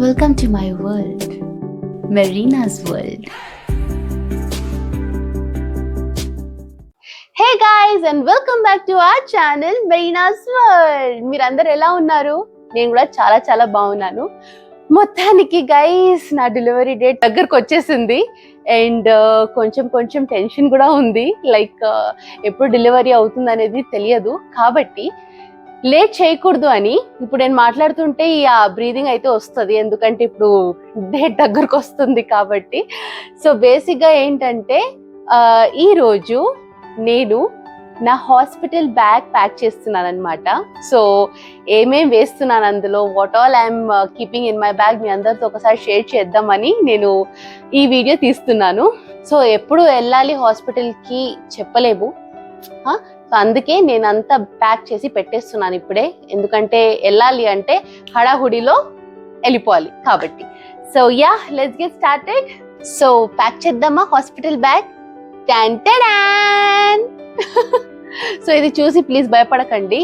Welcome to my world, Marina's world. Hey guys and welcome back to our channel Marina's world. మీరందరూ ఎలా ఉన్నారు? నేను కూడా చాలా బాగున్నాను. మొత్తానికి గైస్ నా డెలివరీ డేట్ దగ్గరకు వచ్చేసింది అండ్ కొంచెం టెన్షన్ కూడా ఉంది. లైక్ ఎప్పుడు డెలివరీ అవుతుంది అనేది తెలియదు కాబట్టి లేట్ చేయకూడదు అని ఇప్పుడు నేను మాట్లాడుతుంటే ఆ బ్రీదింగ్ అయితే వస్తుంది, ఎందుకంటే ఇప్పుడు డేట్ దగ్గరకు వస్తుంది కాబట్టి. సో బేసిక్గా ఏంటంటే ఈరోజు నేను నా హాస్పిటల్ బ్యాగ్ ప్యాక్ చేస్తున్నాను అనమాట. సో ఏమేం వేస్తున్నాను అందులో, what all I'm keeping in my bag, మీ అందరితో ఒకసారి షేర్ చేద్దామని నేను ఈ వీడియో తీస్తున్నాను. సో ఎప్పుడు వెళ్ళాలి హాస్పిటల్కి చెప్పలేము, సో అందుకే నేను అంతా ప్యాక్ చేసి పెట్టేస్తున్నాను ఇప్పుడే, ఎందుకంటే వెళ్ళాలి అంటే హడాహుడిలో వెళ్ళిపోవాలి కాబట్టి. So yeah, let's get started. So pack చేద్దామా హాస్పిటల్ బ్యాగ్? సో ఇది చూసి ప్లీజ్ భయపడకండి,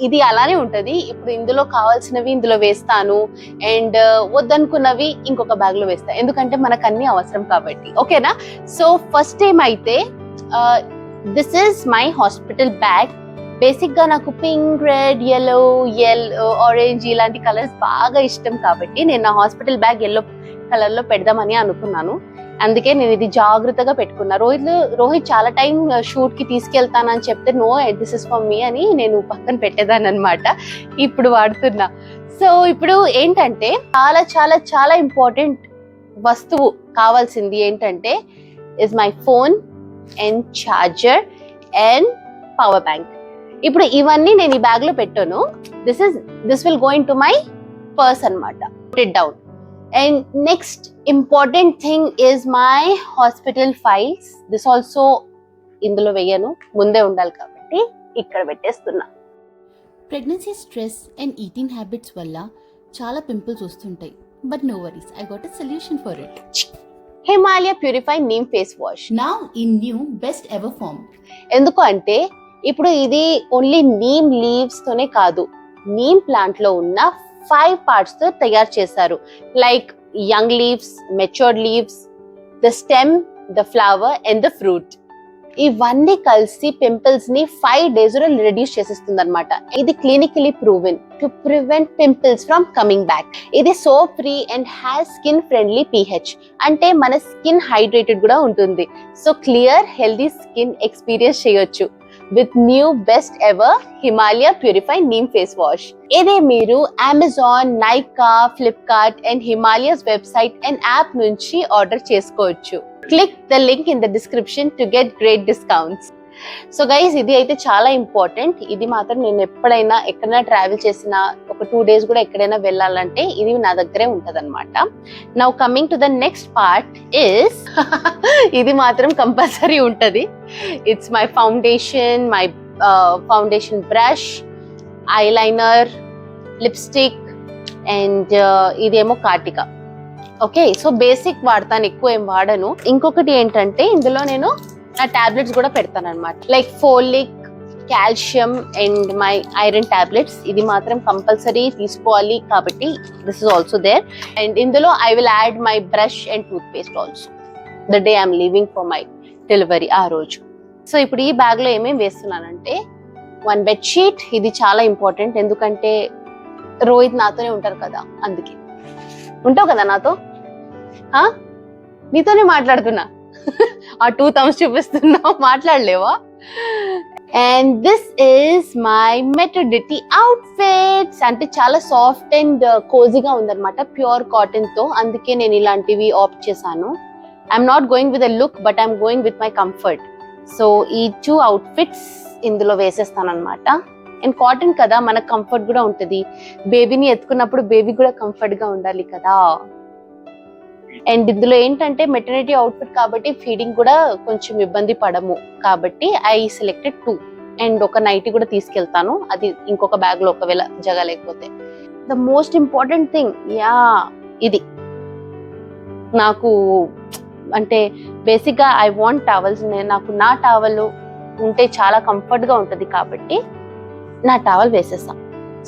ఇది అలానే ఉంటది. ఇప్పుడు ఇందులో కావాల్సినవి ఇందులో వేస్తాను అండ్ వద్దనుకున్నవి ఇంకొక బ్యాగ్ లో వేస్తాను, ఎందుకంటే మనకు అన్ని అవసరం కాబట్టి. ఓకేనా? సో ఫస్ట్ టైం అయితే this is my hospital bag. Basic గా నాకు పింక్, రెడ్, ఎల్లో, ఆరెంజ్ ఇలాంటి కలర్స్ బాగా ఇష్టం కాబట్టి నేను నా హాస్పిటల్ బ్యాగ్ ఎల్లో కలర్ లో పెడదామని అనుకున్నాను. అందుకే నేను ఇది జాగ్రత్తగా పెట్టుకున్నా. రోహిత్ చాలా టైం షూట్ కి తీసుకెళ్తానని చెప్తే no, this is for me అని నేను పక్కన పెట్టేదాన్ని అనమాట. ఇప్పుడు వాడుతున్నా. సో ఇప్పుడు ఏంటంటే చాలా ఇంపార్టెంట్ వస్తువు కావాల్సింది ఏంటంటే is my phone and charger and power bank. ఇప్పుడు ఇవన్నీ నేను ఈ బ్యాగ్ లో పెట్టాను. This will go in to my purse అనమాట. Put it down. And next important thing is my hospital files. This also ఇందులో వేయను, ముందే ఉండాలి కాబట్టి ఇక్కడ పెట్టేస్తున్నా. Pregnancy stress and eating habits వల్ల చాలా పింపుల్స్ వస్తుంటాయి. But no worries, I got a solution for it. Himalaya purify neem face wash. Now in new best ever form. ఎందుకు అంటే ఇప్పుడు ఇది ఓన్లీ నీమ్ లీవ్స్ తోనే కాదు, నీమ్ ప్లాంట్ లో ఉన్న 5 parts తో తయారు చేశారు. Like young leaves, matured leaves, the stem, the flower and the fruit. ఇవన్నీ కలిసి పింపుల్స్ ని 5 days లో రిడ్యూస్ చేసేస్తుంది అనమాట. ఇది clinically proven to prevent pimples from coming back. ఇది soap free and has skin friendly pH, అంటే మన స్కిన్ హైడ్రేటెడ్ కూడా ఉంటుంది. So clear healthy skin experience చేయొచ్చు with new best ever Himalaya Purify Neem Face Wash. ఇదే మీరు Amazon, Nykaa, Flipkart and Himalayas website and app నుంచి order చేసుకోవచ్చు. Click the link in the description to get great discounts. So guys ఇది అయితే చాలా important. ఇది మాత్రం నేను ఎక్కడైనా ట్రావెల్ చేసిన ఒక 2 days కూడా ఎక్కడైనా వెళ్ళాలంటే ఇది నా దగ్గరే ఉంటది అనమాట. Now coming to the next part is ఇది మాత్రం కంపల్సరీ ఉంటది. It's my foundation, my foundation brush, eyeliner, lipstick and ఇదేమో కాటిక. ఓకే, సో బేసిక్ వాడతాను, ఎక్కువ ఏం వాడను. ఇంకొకటి ఏంటంటే ఇందులో నేను నా టాబ్లెట్స్ కూడా పెడతాను అనమాట. Like folic, calcium and my iron tablets. ఇది మాత్రం కంపల్సరీ తీసుకోవాలి కాబట్టి this is also there. And ఇందులో I will add my brush and toothpaste also the day I'm leaving for my delivery ఆ రోజు. సో ఇప్పుడు ఈ బ్యాగ్ లో ఏమేమి వేస్తున్నానంటే 1 బెడ్షీట్. ఇది చాలా ఇంపార్టెంట్, ఎందుకంటే రోహిత్ నాతోనే ఉంటారు కదా, అందుకే. ఉంటావు కదా నాతో, నీతోనే మాట్లాడుతున్నా. ఆ 2 thumbs చూపిస్తున్నావు, మాట్లాడలేవా? And this is my maternity outfits. అంటే చాలా సాఫ్ట్ అండ్ కోజీగా ఉందన్నమాట, ప్యూర్ కాటన్ తో. అందుకే నేను ఇలాంటివి ఆప్ట్ చేశాను. I'm not going with a look, but I'm going with my comfort. So ఈ 2 outfits ఇందులో వేసేస్తాను అనమాట. అండ్ కాటన్ కదా, మనకు కంఫర్ట్ కూడా ఉంటుంది. బేబీని ఎత్తుకున్నప్పుడు బేబీ కూడా కంఫర్ట్ గా ఉండాలి కదా. అండ్ ఇందులో ఏంటంటే మెటర్నిటీ అవుట్ఫిట్ కాబట్టి ఫీడింగ్ కూడా కొంచెం ఇబ్బంది పడము కాబట్టి ఐ సెలెక్టెడ్ 2. అండ్ ఒక నైటీ కూడా తీసుకెళ్తాను, అది ఇంకొక బ్యాగ్ లో ఒకవేళ జగ లేకపోతే. ద మోస్ట్ ఇంపార్టెంట్ థింగ్, ఇది నాకు అంటే బేసిక్ గా ఐ వాంట్ టవల్స్. నాకు నా టవల్ ఉంటే చాలా కంఫర్ట్ గా ఉంటది కాబట్టి నా టవల్ వేసేస్తాను.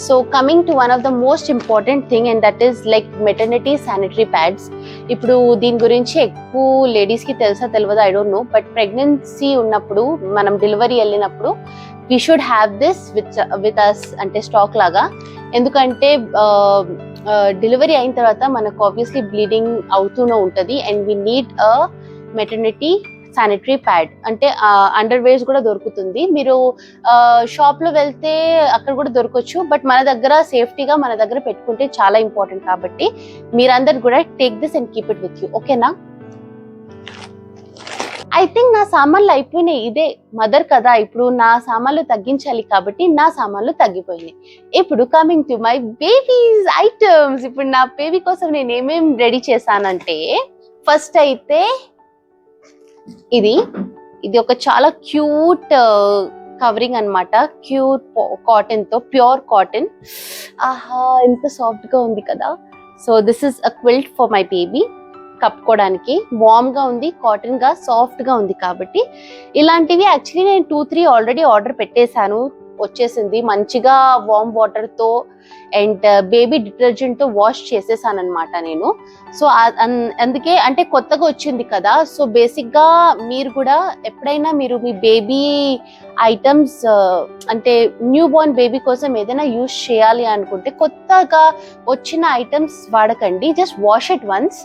So coming to one of the most important thing and that is like maternity sanitary pads. ఇప్పుడు దీని గురించి ఎక్కువ లేడీస్కి తెలుసా తెలియదు, I don't know, but pregnancy ఉన్నప్పుడు మనం డెలివరీ వెళ్ళినప్పుడు we should have this with us, అంటే స్టాక్ లాగా. ఎందుకంటే డెలివరీ అయిన తర్వాత మనకు ఆబ్వియస్లీ బ్లీడింగ్ అవుతూనే ఉంటుంది and we need a maternity sanitary pad. అంటే అండర్ వేర్స్ కూడా దొరుకుతుంది, మీరు షాప్ లో వెళ్తే అక్కడ కూడా దొరకవచ్చు, బట్ మన దగ్గర సేఫ్టీగా మన దగ్గర పెట్టుకుంటే చాలా ఇంపార్టెంట్. కాబట్టి మీరందరు కూడా take this and keep it with you, ఓకేనా? ఐ థింక్ నా సామాన్లు అయిపోయినాయి. ఇదే మదర్ కదా, ఇప్పుడు నా సామాన్లు తగ్గించాలి కాబట్టి నా సామాన్లు తగ్గిపోయినాయి. ఇప్పుడు coming to my babies items. ఇప్పుడు నా బేబీ కోసం నేను ఏమేం రెడీ చేశానంటే, ఫస్ట్ అయితే ఇది ఒక చాలా క్యూట్ కవరింగ్ అన్నమాట, క్యూట్ కాటన్ తో, ప్యూర్ కాటన్. ఆహా ఎంత సాఫ్ట్ గా ఉంది కదా. So this is a quilt for my baby, కప్పుకోవడానికి వార్మ్ గా ఉంది, కాటన్ గా సాఫ్ట్ గా ఉంది. కాబట్టి ఇలాంటివి యాక్చువల్లీ నేను 2-3 ఆల్రెడీ ఆర్డర్ పెట్టేశాను, వచ్చేసింది. మంచిగా వార్మ్ వాటర్ తో అండ్ బేబీ డిటర్జెంట్ తో వాష్ చేసేసాను అనమాట నేను. సో అందుకే, అంటే కొత్తగా వచ్చింది కదా, సో బేసిక్ గా మీరు కూడా ఎప్పుడైనా మీరు మీ బేబీ ఐటమ్స్, అంటే న్యూ బోర్న్ బేబీ కోసం ఏదైనా యూజ్ చేయాలి అనుకుంటే కొత్తగా వచ్చిన ఐటమ్స్ వాడకండి, just wash it once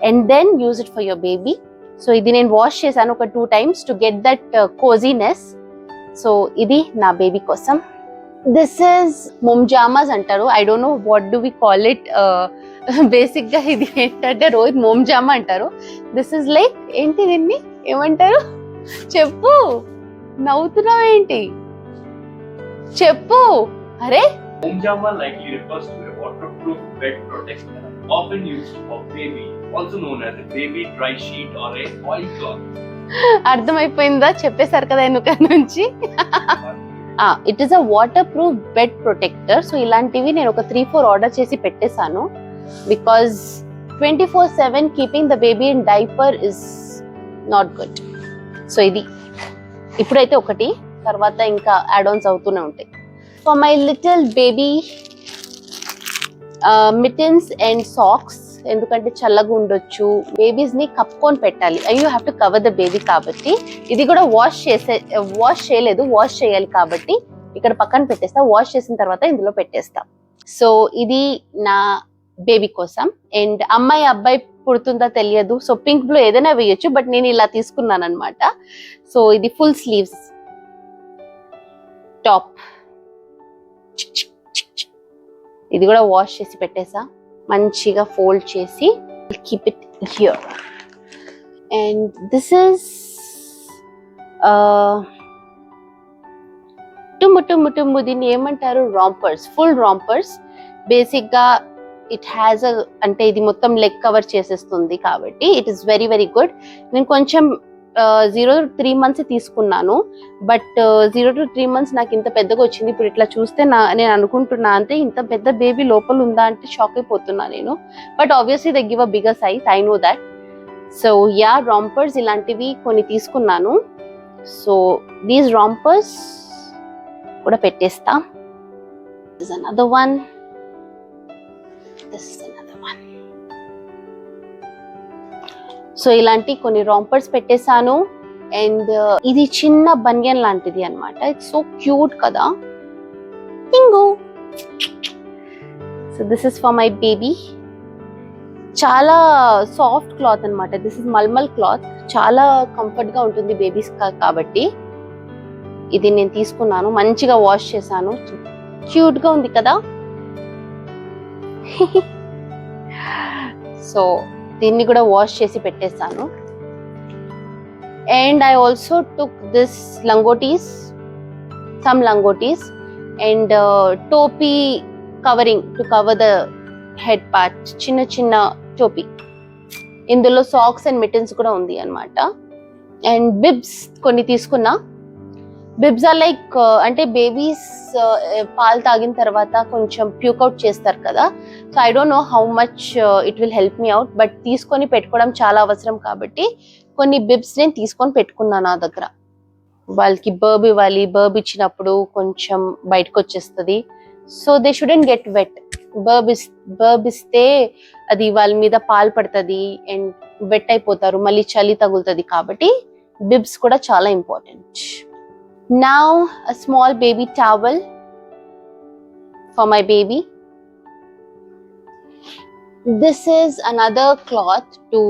and then use it for your baby. So ఇది నేను వాష్ చేశాను ఒక 2 times to get that coziness. So ఇది నా బేబీ కోసం. దిస్ ఇస్ మోమ్జామాస్ అంటారు, I don't know what do we call it. Basic గా ఇది ఏంటంటే రోహిత్ మోమ్జామా అంటారు. దిస్ ఇస్ లైక్ ఏంటి, దీన్ని ఏమంటారు చెప్పు, నవ్వుతున్నావు ఏంటి చెప్పు. అరే Mumjama likely refers to a waterproof bed protector, often used for baby, also known as a baby dry sheet or a oilcloth. అర్థమైపోయిందా, చెప్పేశారు కదా ఎన్నుక నుంచి. It is a water proof bed protector. So ఇలాంటివి నేను ఒక 3-4 ఆర్డర్ చేసి పెట్టేశాను, because 24/7 keeping the baby in diaper is not good. So ఇది ఇప్పుడైతే ఒకటి, తర్వాత ఇంకా యాడ్ ఆన్స్ అవుతూనే ఉంటాయి. For my little baby mittens and socks, ఎందుకంటే చల్లగా ఉండొచ్చు, బేబీస్ ని కప్పుకొని పెట్టాలి, you have to cover the baby. కాబట్టి ఇది కూడా వాష్ చేయలేదు, వాష్ చేయాలి కాబట్టి ఇక్కడ పక్కన పెట్టేస్తా, వాష్ చేసిన తర్వాత ఇందులో పెట్టేస్తా. సో ఇది నా బేబీ కోసం. అండ్ అమ్మాయి అబ్బాయి పుడుతుందా తెలియదు, సో పింక్ బ్లూ ఏదైనా వేయొచ్చు, బట్ నేను ఇలా తీసుకున్నాను అనమాట. సో ఇది ఫుల్ స్లీవ్స్ టాప్, ఇది కూడా వాష్ చేసి పెట్టేసా, మంచిగా ఫోల్డ్ చేసి keep it here. And this is టుమ్ము దీన్ని ఏమంటారు, రాంపర్స్, ఫుల్ రాంపర్స్. బేసిక్ గా ఇట్ హ్యాస్ అంటే ఇది మొత్తం లెగ్ కవర్ చేసేస్తుంది కాబట్టి it is very very good. నేను కొంచెం 0 to 3 months తీసుకున్నాను, బట్ 0 to 3 months నాకు ఇంత పెద్దగా వచ్చింది. ఇప్పుడు ఇట్లా చూస్తే నేను అనుకుంటున్నా, అంటే ఇంత పెద్ద బేబీ లోపల ఉందా అంటే షాక్ అయిపోతున్నా నేను. But obviously they give a bigger size, I know that. So yeah, rompers ఇలాంటివి కొన్ని తీసుకున్నాను. సో దీస్ రాంపర్స్ కూడా పెట్టేస్తా. This is another one, this is another one. So ఇలాంటి కొన్ని రాంపర్స్ పెట్టేశాను. అండ్ ఇది చిన్న బనియన్ లాంటిది అన్నమాట, ఇట్స్ సో క్యూట్ కదా, ఇంగో. So this is for my baby. చాలా సాఫ్ట్ క్లాత్ అన్నమాట, దిస్ ఇస్ మల్మల్ క్లాత్, చాలా కంఫర్ట్ గా ఉంటుంది బేబీస్ కాబట్టి ఇది నేను తీసుకున్నాను, మంచిగా వాష్ చేశాను, క్యూట్ గా ఉంది కదా. సో దీన్ని కూడా వాష్ చేసి పెట్టేస్తాను. And I also took this langotis, some langotis and topi covering to cover the head part, చిన్న చిన్న టోపీ. ఇందులో సాక్స్ అండ్ మిటన్స్ కూడా ఉంది అన్నమాట. అండ్ బిబ్స్ కొన్ని తీసుకున్నా. బిబ్స్ ఆర్ లైక్, అంటే బేబీస్ పాలు తాగిన తర్వాత కొంచెం ప్యూకౌట్ చేస్తారు కదా, so I don't know how much it will help me out, but తీసుకొని పెట్టుకోవడం చాలా అవసరం కాబట్టి కొన్ని బిబ్స్ నేను తీసుకొని పెట్టుకున్నాను నా దగ్గర. వాళ్ళకి బర్బ్ ఇవ్వాలి, బర్బ్ ఇచ్చినప్పుడు కొంచెం బయటకు వచ్చేస్తుంది, so they shouldn't get wet. Burp ఇస్తే అది వాళ్ళ మీద పాలు పడుతుంది అండ్ వెట్ అయిపోతారు, మళ్ళీ చలి తగులుతుంది. కాబట్టి బిబ్స్ కూడా చాలా important. Now a small baby towel for my baby. This is another cloth to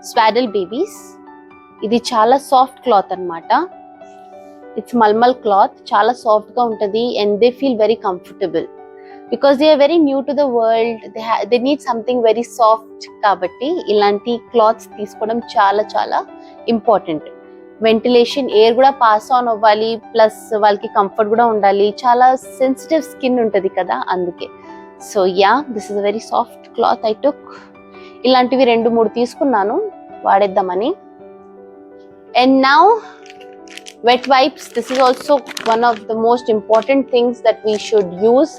swaddle babies. ఇది చాలా సాఫ్ట్ క్లాత్ అన్నమాట. ఇట్స్ మల్మల్ క్లాత్, చాలా సాఫ్ట్ గా ఉంటది and they feel very comfortable because they are very new to the world. They need something very soft. కాబట్టి ఇలాంటి cloths తీసుకోవడం చాలా చాలా ఇంపార్టెంట్. వెంటిలేషన్, ఎయిర్ కూడా పాస్ ఆన్ అవ్వాలి, ప్లస్ వాళ్ళకి కంఫర్ట్ కూడా ఉండాలి. చాలా సెన్సిటివ్ స్కిన్ ఉంటది కదా, అందుకే. So yeah, this is a very soft cloth I took. ఇలాంటివి 2-3 తీసుకున్నాను వాడేద్దామని. And now wet wipes. This is also one of the most important things that we should use.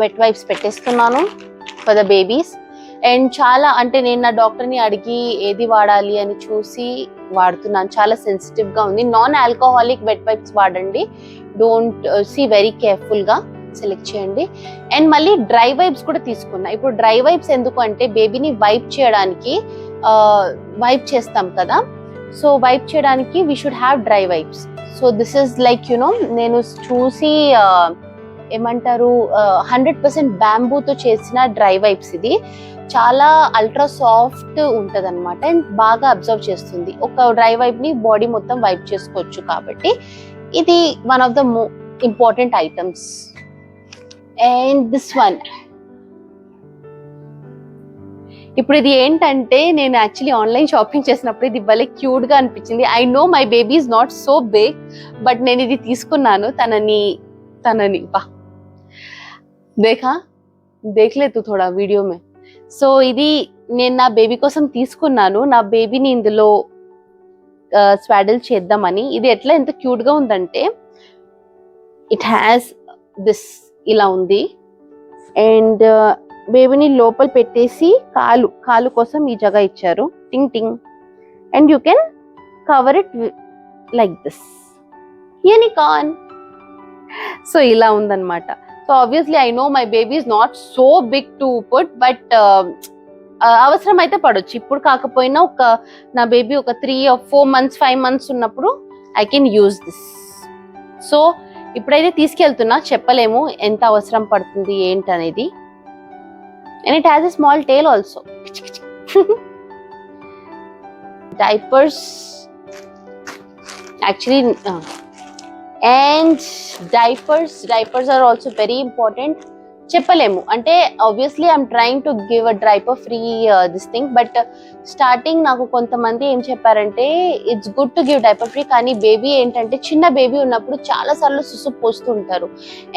Wet wipes పెట్టేస్తున్నాను for the babies. And చాలా అంటే నేను నా డాక్టర్ని అడిగి ఏది వాడాలి అని చూసి వాడుతున్నాను. చాలా సెన్సిటివ్గా ఉంది. నాన్ ఆల్కహాలిక్ వెట్ వైప్స్ వాడండి. డోంట్ సీ వెరీ కేర్ఫుల్గా సెలెక్ట్ చేయండి. అండ్ మళ్ళీ డ్రై వైప్స్ కూడా తీసుకున్నా. ఇప్పుడు డ్రై వైప్స్ ఎందుకు అంటే బేబీని వైప్ చేయడానికి వైప్ చేస్తాం కదా, సో వైప్ చేయడానికి we should have dry wipes. So this is like you know, నేను చూసి ఏమంటారు 100% బ్యాంబూతో చేసిన డ్రై వైప్స్. ఇది చాలా అల్ట్రా సాఫ్ట్ ఉంటుంది అనమాట అండ్ బాగా అబ్జర్వ్ చేస్తుంది. ఒక డ్రై వైప్ ని బాడీ మొత్తం వైప్ చేసుకోవచ్చు. కాబట్టి ఇది one of the important items. And this one, ఇప్పుడు ఇది ఏంటంటే నేను యాక్చువల్లీ ఆన్లైన్ షాపింగ్ చేసినప్పుడు ఇది భలే క్యూట్ గా అనిపించింది. I know my baby is not so big, but నేను ఇది తీసుకున్నాను తనని బా देखा देख ले तू थोड़ा वीडियो में. సో ఇది నేను నా బేబీ కోసం తీసుకున్నాను. నా బేబీని ఇందులో స్వాడల్ చేద్దామని. ఇది ఎట్లా ఎంత క్యూట్ గా ఉందంటే ఇట్ హ్యాస్ దిస్ ఇలా ఉంది అండ్ బేబీని లోపల పెట్టేసి కాలు కోసం ఈ జగ ఇచ్చారు, టింగ్ టింగ్, and you can cover it like this unicorn. So ఇలా ఉందన్నమాట. So obviously I know my baby is not so big to put, but అవసరం అయితే పడొచ్చు. ఇప్పుడు కాకపోయినా నా బేబీ ఒక 3 or 4 months 5 months ఉన్నప్పుడు I can use this. So ఇప్పుడైతే తీసుకెళ్తున్నా, చెప్పలేము ఎంత అవసరం పడుతుంది ఏంటనేది. And it has a small tail also. Diapers actually and diapers are also very important. చెప్పలేము అంటే obviously I'm trying to give a diaper free this thing, but starting నాకు కొంతమంది ఏం చెప్పారంటే it's good to give diaper free, కానీ baby ఏంటంటే చిన్న baby ఉన్నప్పుడు చాలా సార్లు సుసు పోస్తూ ఉంటారు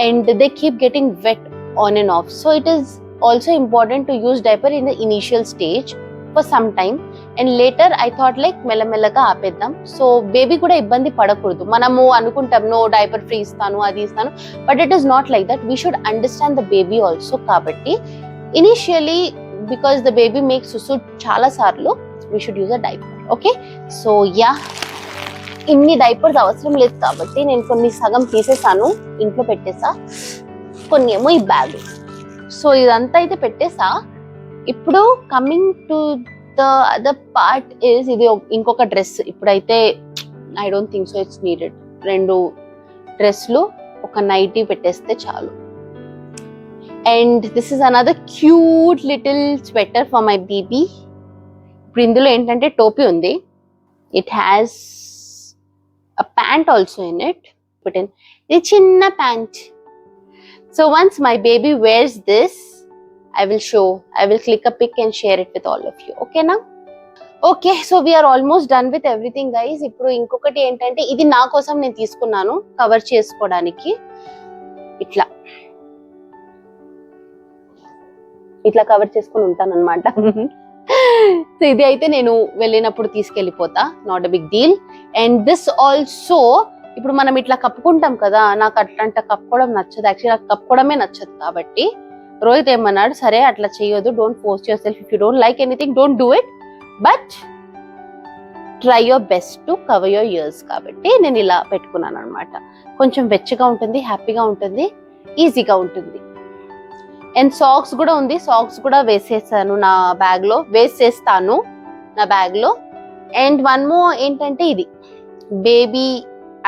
and they keep getting wet on and off. So it is also important to use diaper in the initial stage for some time and later I thought like మెల్లమెల్లగా ఆపేద్దాం. సో బేబీ కూడా ఇబ్బంది పడకూడదు. మనము అనుకుంటాం నో డైపర్ ఫ్రీ ఇస్తాను అది ఇస్తాను, but it is not like that. We should understand the baby also. కాబట్టి initially because the baby makes సుసు చాలా సార్లు we should use a diaper. Okay, so yeah, ఇన్ని డైపర్స్ అవసరం లేదు కాబట్టి నేను కొన్ని సగం తీసేసాను, ఇంట్లో పెట్టేసా, కొన్ని ఏమో ఈ బ్యాగ్. సో ఇదంతా అయితే పెట్టేసా. ఇప్పుడు coming to the other part is ఇది ఇంకొక డ్రెస్. ఇప్పుడైతే I don't think so it's needed. 2 డ్రెస్లు, ఒక నైటీ పెట్టేస్తే చాలు. And this is another cute little sweater for my baby. ఇప్పుడు ఇందులో ఏంటంటే టోపీ ఉంది. It has a pant also in it. ఇది చిన్న pant. So once my baby wears this, I will click a pic and share it with all of you. Okay na? Okay, so we are almost done with everything guys. ఇప్పుడు ఇంకొకటి ఏంటంటే ఇది నా కోసం నేను తీసుకున్నాను కవర్ చేసుకోవడానికి. ఇట్లా కవర్ చేసుకుని ఉంటాను అనమాట. సో ఇది అయితే నేను వెళ్ళినప్పుడు తీసుకెళ్ళిపోతా, not a big deal. And this also ఇప్పుడు మనం ఇట్లా కప్పుకుంటాం కదా, నాకు అట్లాంటి కప్పుకోవడం నచ్చదు. యాక్చువల్లీ నాకు కప్పుకోవడమే నచ్చదు. కాబట్టి రోహిత్ ఏమన్నాడు, సరే అట్లా చేయొద్దు, don't force your self. If you don't like anything don't do it, but try your best to cover your years. కాబట్టి నేను ఇలా పెట్టుకున్నాను అనమాట. కొంచెం వెచ్చగా ఉంటుంది, హ్యాపీగా ఉంటుంది ఈజీగా ఉంటుంది. అండ్ సాక్స్ కూడా ఉంది, సాక్స్ కూడా వేసేస్తాను నా బ్యాగ్ లో. అండ్ వన్ మోర్ ఏంటంటే ఇది బేబీ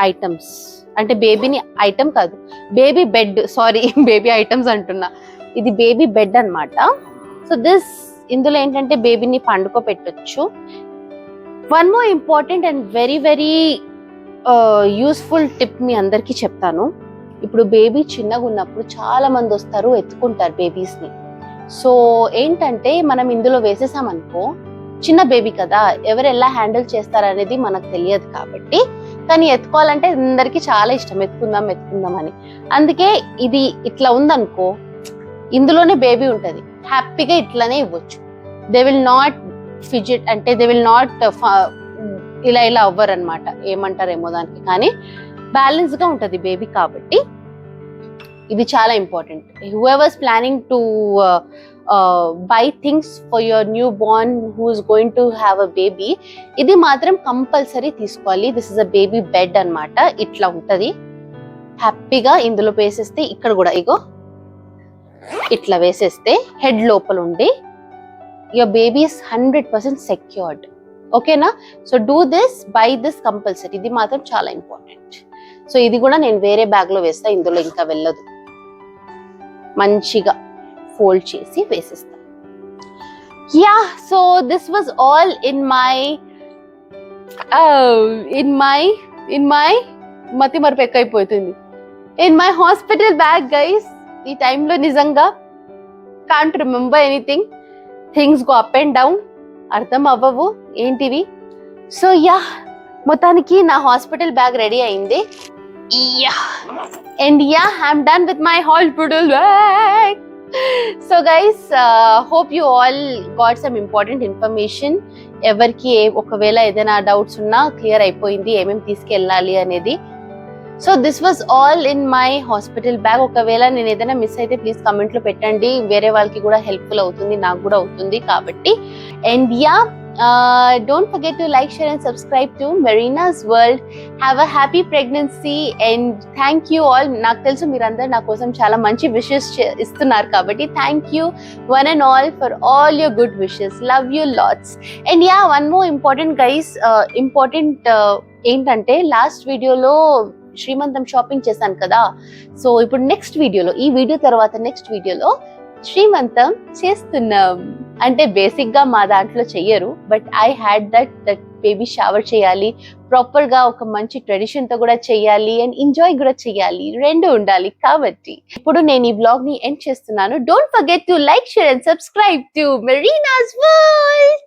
ఐటమ్స్, అంటే బేబీని ఐటమ్ కాదు, baby bed, sorry baby items అంటున్నా, ఇది బేబీ బెడ్ అన్నమాట. సో ఇందులో ఏంటంటే బేబీని పండుకోబెట్టొచ్చు. One more important and very very useful tip మీ అందరికీ చెప్తాను. ఇప్పుడు బేబీ చిన్నగా ఉన్నప్పుడు చాలా మంది వస్తారు, ఎత్తుకుంటారు బేబీస్ ని. సో ఏంటంటే మనం ఇందులో వేసేసామనుకో, చిన్న బేబీ కదా, ఎవరు ఎలా హ్యాండిల్ చేస్తారనేది మనకు తెలియదు కాబట్టి, కానీ ఎత్తుకోవాలంటే అందరికి చాలా ఇష్టం, ఎత్తుకుందాం అని. అందుకే ఇది ఇట్లా ఉందనుకో, ఇందులోనే బేబీ ఉంటది, హ్యాపీగా ఇట్లానే ఇవ్వచ్చు. దే విల్ నాట్ ఫిజిట్, అంటే దే విల్ నాట్ ఇలా అవ్వరు అనమాట, ఏమంటారేమో దానికి, కానీ బ్యాలెన్స్ గా ఉంటది బేబీ. కాబట్టి ఇది చాలా important. Whoever's planning to buy things for your newborn who is going to have a baby, ఇది మాత్రం కంపల్సరీ తీసుకోవాలి. This is a baby bed అన్నమాట. ఇట్లా ఉంటది, హ్యాపీగా ఇందులో వేసేస్తే, ఇక్కడ కూడా ఇగో ఇట్లా వేసేస్తే హెడ్ లోపల ఉండి your baby is 100% secured. ఓకేనా? So do this, by this compulsory, ఇది మాత్రం చాలా ఇంపార్టెంట్. సో ఇది కూడా నేను వేరే బ్యాగ్ లో వేస్తా, ఇందులో ఇంకా వెళ్ళదు, మంచిగా ఫోల్డ్ చేసి వేసేస్తా. Yeah, so this was all in my మతి మరపు ఎక్కువైపోతుంది, in my hospital bag guys. ఈ టైంలో నిజంగా can't remember anything, things go up and down, అర్థం అవ్వవు ఏంటివి. సో యా, మొత్తానికి నా హాస్పిటల్ బ్యాగ్ రెడీ అయింది. And yeah, I'm done with my hospital bag. So guys, hope you all got some important information. ఎవరికి ఒకవేళ ఏదైనా డౌట్స్ ఉన్నా క్లియర్ అయిపోయింది, ఏమేమి తీసుకెళ్ళాలి అనేది. So this was all in my hospital bag. ఒకవేళ నేను ఏదైనా మిస్ అయితే ప్లీజ్ కమెంట్ లో పెట్టండి, వేరే వాళ్ళకి కూడా హెల్ప్ఫుల్ అవుతుంది, నాకు కూడా అవుతుంది కాబట్టి. And yeah, don't forget to like, share and subscribe to Marina's World. Have a happy pregnancy and thank you all. నాకు తెలుసు మీరందరూ నా కోసం చాలా మంచి విషెస్ ఇస్తున్నారు కాబట్టి thank you one and all for all your good wishes. Love you lots. And yeah, one more important guys, ఏంటంటే లాస్ట్ వీడియోలో శ్రీమంతం షాపింగ్ చేశాను కదా. సో ఇప్పుడు నెక్స్ట్ వీడియోలో, ఈ వీడియో తర్వాత నెక్స్ట్ వీడియోలో శ్రీమంతం చేస్తున్నాం. అంటే బేసిక్ గా మా దాంట్లో చెయ్యరు, but I had that baby shower చేయాలి, ప్రాపర్ గా ఒక మంచి ట్రెడిషన్ తో కూడా చెయ్యాలి, అండ్ ఎంజాయ్ కూడా చెయ్యాలి, రెండు ఉండాలి. కాబట్టి ఇప్పుడు నేను ఈ వ్లాగ్ ని ఎండ్ చేస్తున్నాను. Don't forget to like, share and subscribe to Marina's World.